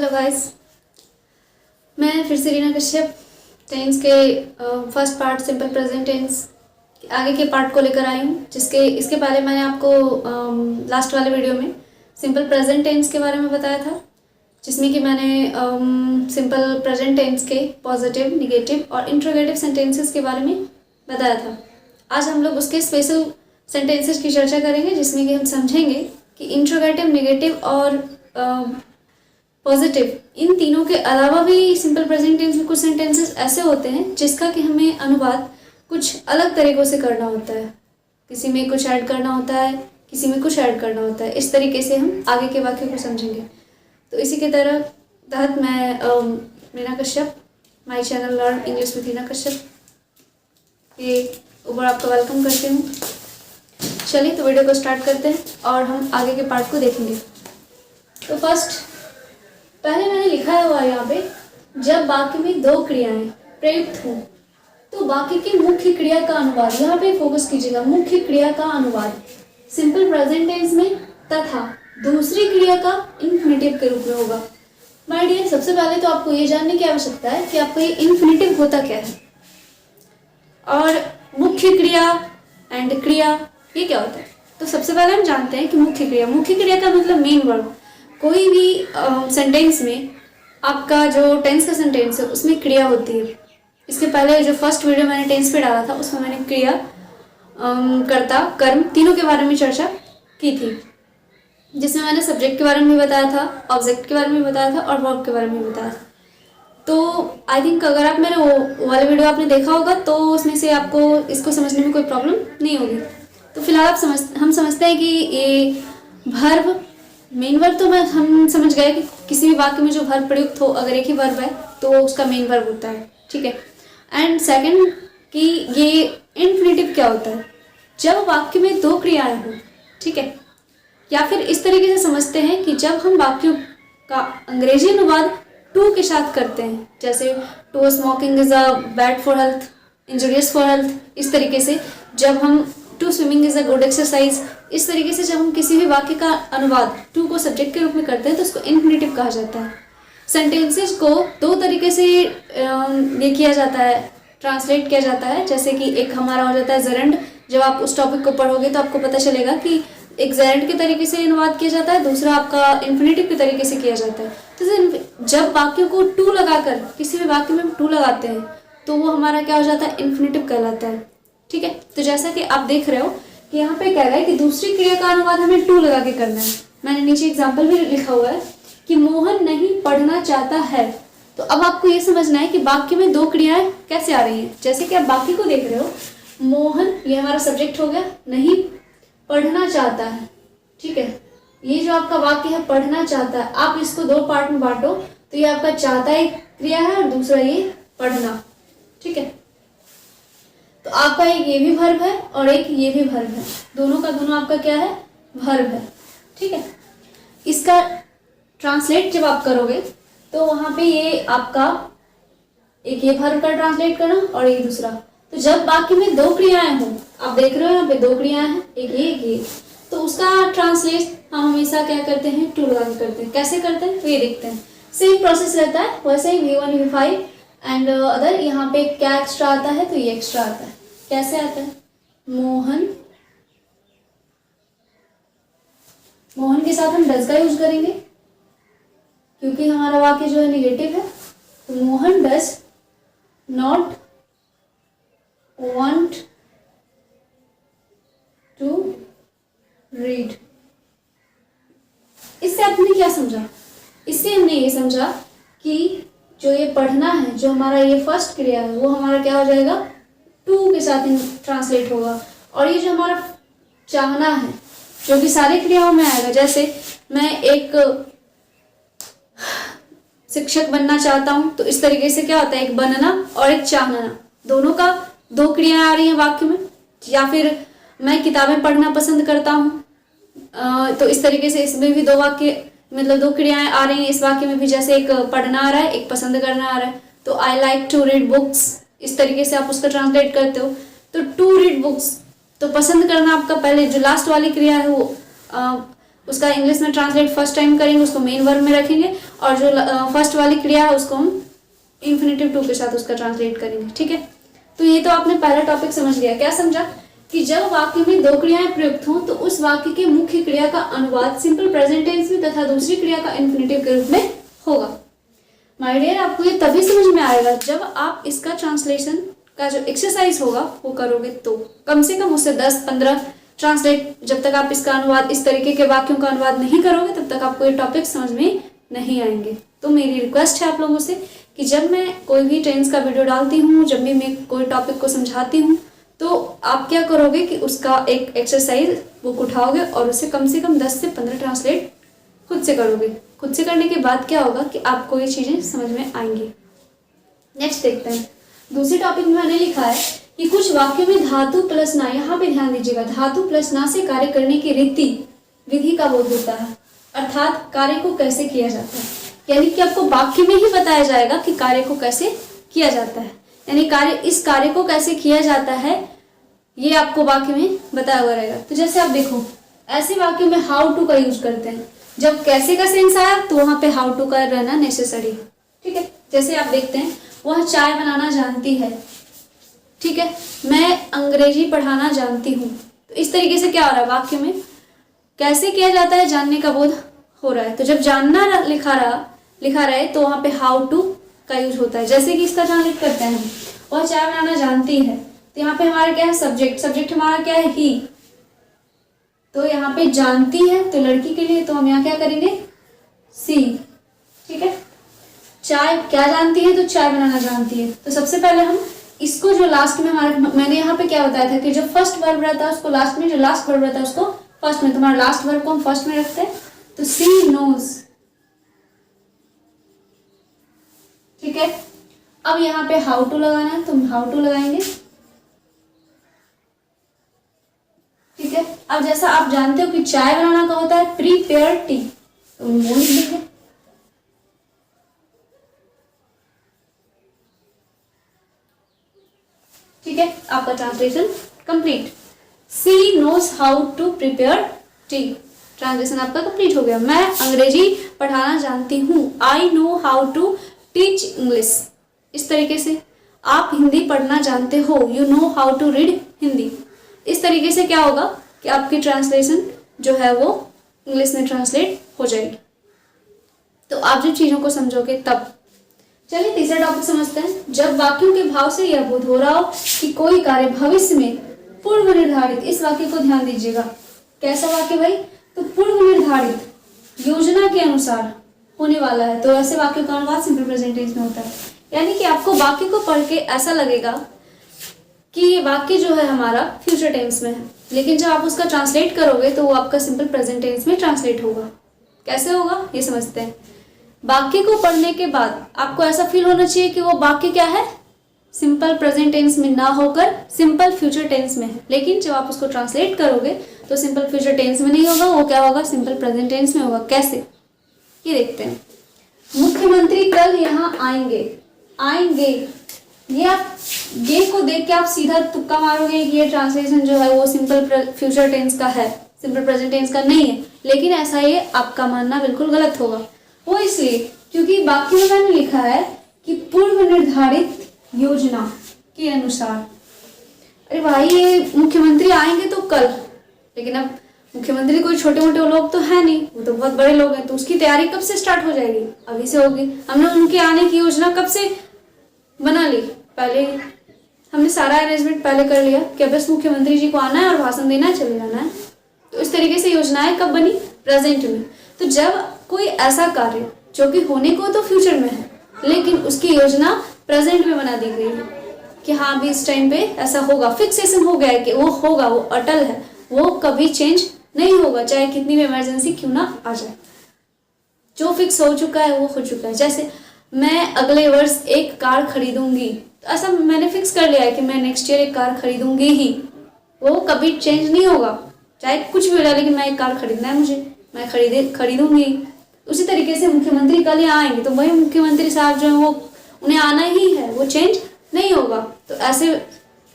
Hello guys, मैं फिर से रीना कश्यप टेंस के first part simple present tense आगे के पार्ट को लेकर आई हूँ। इसके पहले मैंने आपको लास्ट वाले वीडियो में सिंपल प्रेजेंट टेंस के बारे में बताया था, जिसमें कि मैंने सिंपल प्रेजेंट टेंस के पॉजिटिव, निगेटिव और इंट्रोगेटिव सेंटेंसेस के बारे में बताया था। आज हम लोग उसके स्पेशल सेंटेंसेस की चर्चा करेंगे, जिसमें कि हम समझेंगे कि इंट्रोगेटिव, निगेटिव और पॉजिटिव इन तीनों के अलावा भी सिंपल प्रेजेंट टेंस में कुछ सेंटेंसेस ऐसे होते हैं जिसका कि हमें अनुवाद कुछ अलग तरीक़ों से करना होता है। किसी में कुछ ऐड करना होता है, किसी में कुछ ऐड करना होता है। इस तरीके से हम आगे के वाक्य को समझेंगे। तो इसी के तहत मैं Reena Kashyap, my channel learn English with Reena Kashyap के ऊपर आपका वेलकम करती हूँ। चलिए तो वीडियो को स्टार्ट करते हैं और हम आगे के पार्ट को देखेंगे। तो फर्स्ट पहले मैंने लिखा हुआ है यहाँ पे, जब वाक्य में दो क्रियाएं प्रयुक्त हों तो वाक्य की मुख्य क्रिया का अनुवाद, यहाँ पे फोकस कीजिएगा, मुख्य क्रिया का अनुवाद सिंपल प्रेजेंट टेंस में तथा दूसरी क्रिया का इन्फिनेटिव के रूप में होगा। माय डियर, सबसे पहले तो आपको ये जानने की आवश्यकता है कि आपका ये इन्फिनेटिव होता क्या है और मुख्य क्रिया एंड क्रिया ये क्या होता है। तो सबसे पहले हम जानते हैं कि मुख्य क्रिया का मतलब मेन वर्ब। कोई भी सेंटेंस में आपका जो टेंस का सेंटेंस है उसमें क्रिया होती है। इसके पहले जो फर्स्ट वीडियो मैंने टेंस पे डाला था उसमें मैंने क्रिया, कर्ता, कर्म तीनों के बारे में चर्चा की थी, जिसमें मैंने सब्जेक्ट के बारे में बताया था, ऑब्जेक्ट के बारे में बताया था और वर्ब के बारे में बताया था। तो आई थिंक अगर आप मेरे वो वाला वीडियो आपने देखा होगा तो उसमें से आपको इसको समझने में कोई प्रॉब्लम नहीं होगी। तो फिलहाल हम समझते हैं कि ये वर्ब, मेन वर्ब तो हम समझ गए कि किसी भी वाक्य में जो वर्ब प्रयुक्त हो, अगर एक ही वर्ब है तो उसका मेन वर्ब होता है, ठीक है। एंड सेकंड कि ये इन्फिनेटिव क्या होता है, जब वाक्य में दो क्रियाएं हो, ठीक है। या फिर इस तरीके से समझते हैं कि जब हम वाक्यों का अंग्रेजी अनुवाद टू के साथ करते हैं, जैसे to smoking is a bad for health, injurious for health, इस तरीके से जब हम to swimming is a good exercise, इस तरीके से जब हम किसी भी वाक्य का अनुवाद टू को सब्जेक्ट के रूप में करते हैं तो उसको इन्फिनेटिव कहा जाता है। सेंटेंसेस को दो तरीके से ये किया जाता है, ट्रांसलेट किया जाता है। जैसे कि एक हमारा हो जाता है जेरेंड, जब आप उस टॉपिक को पढ़ोगे तो आपको पता चलेगा कि एक जेरेंड के तरीके से अनुवाद किया जाता है, दूसरा आपका इन्फिनेटिव के तरीके से किया जाता है। तो जब वाक्यों को टू लगाकर किसी भी वाक्य में टू लगाते हैं तो वो हमारा क्या हो जाता है, इन्फिनेटिव कहलाता है, ठीक है। तो जैसा कि आप देख रहे हो कि यहाँ पे कह रहा है कि दूसरी क्रिया का अनुवाद हमें टू लगा के करना है। मैंने नीचे एग्जाम्पल भी लिखा हुआ है कि मोहन नहीं पढ़ना चाहता है। तो अब आपको ये समझना है कि वाक्य में दो क्रियाएं कैसे आ रही हैं। जैसे कि आप वाक्य को देख रहे हो, मोहन ये हमारा सब्जेक्ट हो गया, नहीं पढ़ना चाहता है, ठीक है। ये जो आपका वाक्य है पढ़ना चाहता है, आप इसको दो पार्ट में बांटो तो ये आपका चाहता एक क्रिया है और दूसरा ये पढ़ना, ठीक है। तो आपका एक ये भी वर्ब है और एक ये भी वर्ब है, दोनों का दोनों आपका क्या है, वर्ब है, ठीक है। इसका ट्रांसलेट जब आप करोगे तो वहां पे ये आपका एक ये वर्ब का ट्रांसलेट करना और एक दूसरा। तो जब वाक्य में दो क्रियाएं हो, आप देख रहे हो यहाँ पे दो क्रियाएं हैं, एक ये, तो उसका ट्रांसलेट हम हमेशा क्या करते हैं, टू लगा के करते हैं। कैसे करते हैं तो ये देखते हैं, सेम प्रोसेस रहता है वैसे ही V1 V5 एंड अदर। यहाँ पे क्या एक्स्ट्रा आता है तो ये एक्स्ट्रा आता है। कैसे आता है, मोहन के साथ हम डज का यूज करेंगे क्योंकि हमारा वाक्य जो है निगेटिव है। तो Mohan does not want to read. इससे आपने क्या समझा, इससे हमने ये समझा कि जो ये पढ़ना है, जो हमारा ये फर्स्ट क्रिया है, वो हमारा क्या हो जाएगा, टू के साथ ट्रांसलेट होगा। और ये जो हमारा चाहना है जो कि सारी क्रियाओं में आएगा, जैसे मैं एक शिक्षक बनना चाहता हूं तो इस तरीके से क्या होता है, एक बनना और एक चाहना, दोनों का दो क्रियाएं आ रही हैं वाक्य में। या फिर मैं किताबें पढ़ना पसंद करता हूं तो इस तरीके से इसमें भी दो वाक्य, मतलब दो क्रियाएं आ रही हैं इस वाक्य में भी। जैसे एक पढ़ना आ रहा है, एक पसंद करना आ रहा है, तो I like to read books, इस तरीके से आप उसका ट्रांसलेट करते हो। तो टू रीड बुक्स, तो पसंद करना आपका पहले जो लास्ट वाली क्रिया है वो उसका इंग्लिश में ट्रांसलेट फर्स्ट टाइम करेंगे, उसको मेन वर्ब में रखेंगे, और जो फर्स्ट वाली क्रिया है उसको हम इंफिनिटिव टू के साथ उसका ट्रांसलेट करेंगे। ठीक है, तो ये तो आपने पहला टॉपिक समझ लिया। क्या समझा? कि जब वाक्य में दो क्रियाएं प्रयुक्त हों तो उस वाक्य के मुख्य क्रिया का अनुवाद सिंपल प्रेजेंट टेंस में तथा दूसरी क्रिया का इन्फिनिटिव के रूप में होगा। माय डियर, आपको ये तभी समझ में आएगा जब आप इसका ट्रांसलेशन का जो एक्सरसाइज होगा वो करोगे, तो कम से कम उससे 10-15 ट्रांसलेट, जब तक आप इसका अनुवाद, इस तरीके के वाक्यों का अनुवाद नहीं करोगे तब तक आपको ये टॉपिक समझ में नहीं आएंगे। तो मेरी रिक्वेस्ट है आप लोगों से कि जब मैं कोई भी टेंस का वीडियो डालती हूँ, जब भी मैं कोई टॉपिक को समझाती हूँ, तो आप क्या करोगे कि उसका एक एक्सरसाइज बुक उठाओगे और उसे कम से कम 10 से 15 ट्रांसलेट खुद से करोगे। खुद से करने के बाद क्या होगा कि आपको ये चीज़ें समझ में आएंगी। नेक्स्ट देखते हैं, दूसरे टॉपिक में मैंने लिखा है कि कुछ वाक्यों में धातु प्लस ना, यहाँ पे ध्यान दीजिएगा, धातु प्लस ना से कार्य करने की रीति विधि का बोध होता है, अर्थात कार्य को कैसे किया जाता है। यानी कि आपको वाक्य में ही बताया जाएगा कि कार्य को कैसे किया जाता है, यानी इस कार्य को कैसे किया जाता है ये आपको वाक्य में बताया हुआ रहेगा। तो जैसे आप देखो, ऐसे वाक्यों में हाउ टू का यूज करते हैं। जब कैसे का सेंस आया तो वहां पे हाउ टू का रहना नेसेसरी। ठीक है, जैसे आप देखते हैं, वह चाय बनाना जानती है। ठीक है, मैं अंग्रेजी पढ़ाना जानती हूँ। तो इस तरीके से क्या हो रहा है, वाक्य में कैसे किया जाता है जानने का बोध हो रहा है। तो जब जानना लिखा रहे तो वहां पे हाउ टू का यूज होता है। जैसे कि इसका ट्रांसलेट करते हैं, वह चाय बनाना जानती है, तो यहाँ पे हमारा क्या है, सब्जेक्ट हमारा क्या है, ही। तो यहाँ पे जानती है तो लड़की के लिए, तो हम यहाँ क्या करेंगे, सी। ठीक है, चाय क्या जानती है, तो चाय बनाना जानती है। तो सबसे पहले हम इसको जो लास्ट में हमारे, मैंने यहाँ पे क्या बताया था कि जो फर्स्ट वर्ब रहता है उसको लास्ट में, जो लास्ट वर्ब रहता है उसको फर्स्ट में। तुम्हारा लास्ट वर्ब को हम फर्स्ट में रखते हैं, तो सी नोज। ठीक है, अब यहाँ पे हाउ टू लगाना है तो हम हाउ टू लगाएंगे। ठीक है, अब जैसा आप जानते हो कि चाय बनाना का होता है प्रीपेयर टी, तो वो लिख देंगे। ठीक है, आपका translation complete. She knows how to prepare tea, translation आपका कंप्लीट हो गया। मैं अंग्रेजी पढ़ाना जानती हूँ, I know how to teach English. इस तरीके से आप हिंदी पढ़ना जानते हो, you know how to read Hindi. इस तरीके से क्या होगा कि आपकी ट्रांसलेशन जो है वो इंग्लिश में ट्रांसलेट हो जाएगी। तो आप जब चीज़ों को समझोगे तब। चलिए तीसरा टॉपिक समझते हैं। जब वाक्यों के भाव से यह बोध हो रहा हो कि कोई कार्य भविष्य में पूर्व निर्धारित, इस वाक्य को ध्यान दीजिएगा, कैसा वाक्य भाई, तो पूर्व निर्धारित योजना के अनुसार होने वाला है, तो ऐसे वाक्यों का अनुवाद सिंपल प्रेजेंट टेंस में होता है। यानी कि आपको वाक्य को पढ़ के ऐसा लगेगा कि ये वाक्य जो है हमारा फ्यूचर टेंस में है, लेकिन जब आप उसका ट्रांसलेट करोगे तो वो आपका सिंपल प्रेजेंट टेंस में ट्रांसलेट होगा। कैसे होगा ये समझते हैं। वाक्य को पढ़ने के बाद आपको ऐसा फील होना चाहिए कि वो वाक्य क्या है, सिंपल प्रेजेंट टेंस में ना होकर सिंपल फ्यूचर टेंस में है। लेकिन जब आप उसको ट्रांसलेट करोगे तो सिंपल फ्यूचर टेंस में नहीं होगा, वो क्या होगा, सिंपल प्रेजेंट टेंस में होगा। कैसे, ये देखते हैं। मुख्यमंत्री कल यहाँ आएंगे, ये आप ये को देख के आप सीधा तुक्का मारोगे कि ये ट्रांसलेशन जो है वो सिंपल फ्यूचर टेंस का है, सिंपल प्रेजेंट टेंस का नहीं है। लेकिन ऐसा ये आपका मानना बिल्कुल गलत होगा। वो इसलिए क्योंकि वाक्य में मैंने लिखा है कि पूर्व निर्धारित योजना के अनुसार। अरे भाई, ये मुख्यमंत्री आएंगे तो कल, लेकिन अब मुख्यमंत्री कोई छोटे मोटे लोग तो है नहीं, वो तो बहुत बड़े लोग हैं, तो उसकी तैयारी कब से स्टार्ट हो जाएगी, अभी से होगी। हमने उनके आने की योजना कब से बना ली, पहले हमने सारा अरेंजमेंट पहले कर लिया कि बस मुख्यमंत्री जी को आना है और भाषण देना है, चले जाना है। तो इस तरीके से योजनाएं कब बनी, प्रेजेंट में। तो जब कोई ऐसा कार्य जो कि होने को तो फ्यूचर में है लेकिन उसकी योजना प्रेजेंट में बना दी गई है कि हाँ अभी इस टाइम पे ऐसा होगा, फिक्सेशन हो गया है कि वो होगा, वो अटल है, वो कभी चेंज नहीं होगा, चाहे कितनी भी इमरजेंसी क्यों ना आ जाए। जो फिक्स हो चुका है वो हो चुका है। जैसे मैं अगले वर्ष एक कार खरीदूंगी, तो ऐसा मैंने फिक्स कर लिया है कि मैं नेक्स्ट ईयर एक कार खरीदूंगी ही, वो कभी चेंज नहीं होगा, चाहे कुछ भी हो जाए, लेकिन मैं एक कार खरीदना है मुझे, मैं खरीदूंगी। उसी तरीके से मुख्यमंत्री कल यहाँ आएंगे तो वही मुख्यमंत्री साहब जो है वो उन्हें आना ही है, वो चेंज नहीं होगा। तो ऐसे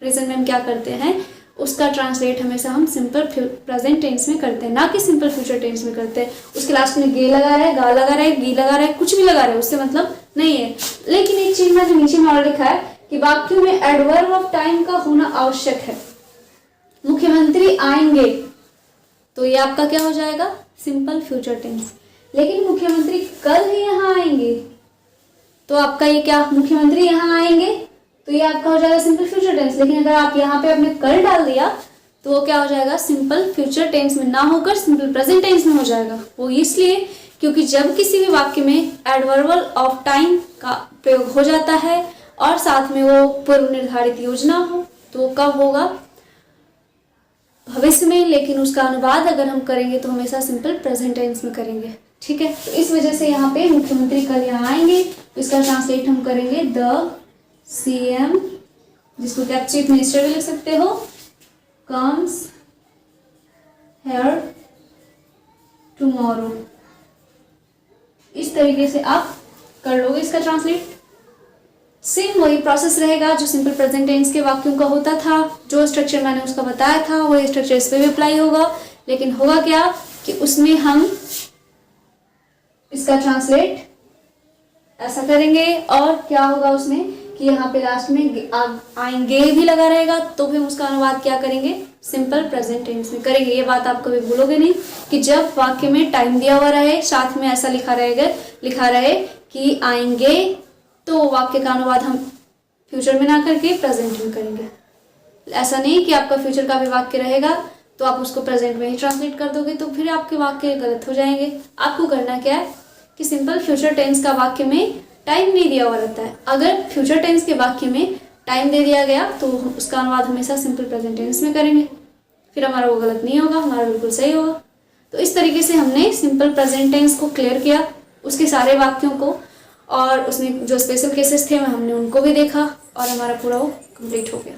रीजन में हम क्या करते हैं, उसका ट्रांसलेट हमेशा हम सिंपल प्रेजेंट टेंस में करते हैं, ना कि सिंपल फ्यूचर टेंस में करते हैं। उसके लास्ट में गे लगा रहा है, गा लगा रहा है, गी लगा रहा है, कुछ भी लगा रहा है, उससे मतलब नहीं है। लेकिन एक चीज में जो नीचे में और लिखा है कि वाक्यों में एडवर्ब ऑफ टाइम का होना आवश्यक है। मुख्यमंत्री आएंगे, तो ये आपका क्या हो जाएगा, सिंपल फ्यूचर टेंस। लेकिन मुख्यमंत्री कल ही यहाँ आएंगे, तो आपका ये क्या, मुख्यमंत्री यहाँ आएंगे, तो ये आपका हो जाएगा सिंपल फ्यूचर टेंस। लेकिन अगर आप यहाँ पे आपने कल डाल दिया तो वो क्या हो जाएगा, सिंपल फ्यूचर टेंस में ना होकर सिंपल प्रेजेंट टेंस में हो जाएगा। वो इसलिए क्योंकि जब किसी भी वाक्य में एडवर्बल ऑफ टाइम का प्रयोग हो जाता है और साथ में वो पूर्व निर्धारित योजना हो, तो वो कब होगा, भविष्य में। लेकिन उसका अनुवाद अगर हम करेंगे तो हमेशा सिंपल प्रेजेंट टेंस में करेंगे, ठीक है। तो इस वजह से यहाँ पे मुख्यमंत्री कल यहाँ आएंगे, तो इसका ट्रांसलेट हम करेंगे द CM, जिसको क्या आप चीफ मिनिस्टर भी लिख सकते हो, कम्स हेयर टुमारो। इस तरीके से आप कर लोगे इसका ट्रांसलेट। सेम वही प्रोसेस रहेगा जो सिंपल प्रेजेंट टेंस के वाक्यों का होता था। जो स्ट्रक्चर मैंने उसका बताया था वही स्ट्रक्चर इस पर भी अप्लाई होगा। लेकिन होगा क्या कि उसमें हम इसका ट्रांसलेट ऐसा करेंगे, और क्या होगा उसमें कि यहाँ पे लास्ट में आएंगे भी लगा रहेगा, तो फिर उसका अनुवाद क्या करेंगे, सिंपल प्रेजेंट टेंस में करेंगे। ये बात आप कभी भूलोगे नहीं कि जब वाक्य में टाइम दिया हुआ रहे, साथ में ऐसा लिखा रहे कि आएंगे, तो वाक्य का अनुवाद हम फ्यूचर में ना करके प्रेजेंट में करेंगे। ऐसा नहीं कि आपका फ्यूचर का भी वाक्य रहेगा तो आप उसको प्रेजेंट में ही ट्रांसलेट कर दोगे, तो फिर आपके वाक्य गलत हो जाएंगे। आपको करना क्या है कि सिंपल फ्यूचर टेंस का वाक्य में टाइम नहीं दिया हुआ रहता है। अगर फ्यूचर टेंस के वाक्य में टाइम दे दिया गया तो उसका अनुवाद हमेशा सिंपल प्रेजेंट टेंस में करेंगे, फिर हमारा वो गलत नहीं होगा, हमारा बिल्कुल सही होगा। तो इस तरीके से हमने सिंपल प्रेजेंट टेंस को क्लियर किया, उसके सारे वाक्यों को, और उसमें जो स्पेशल केसेस थे हमने उनको भी देखा, और हमारा पूरा वो कंप्लीट हो गया।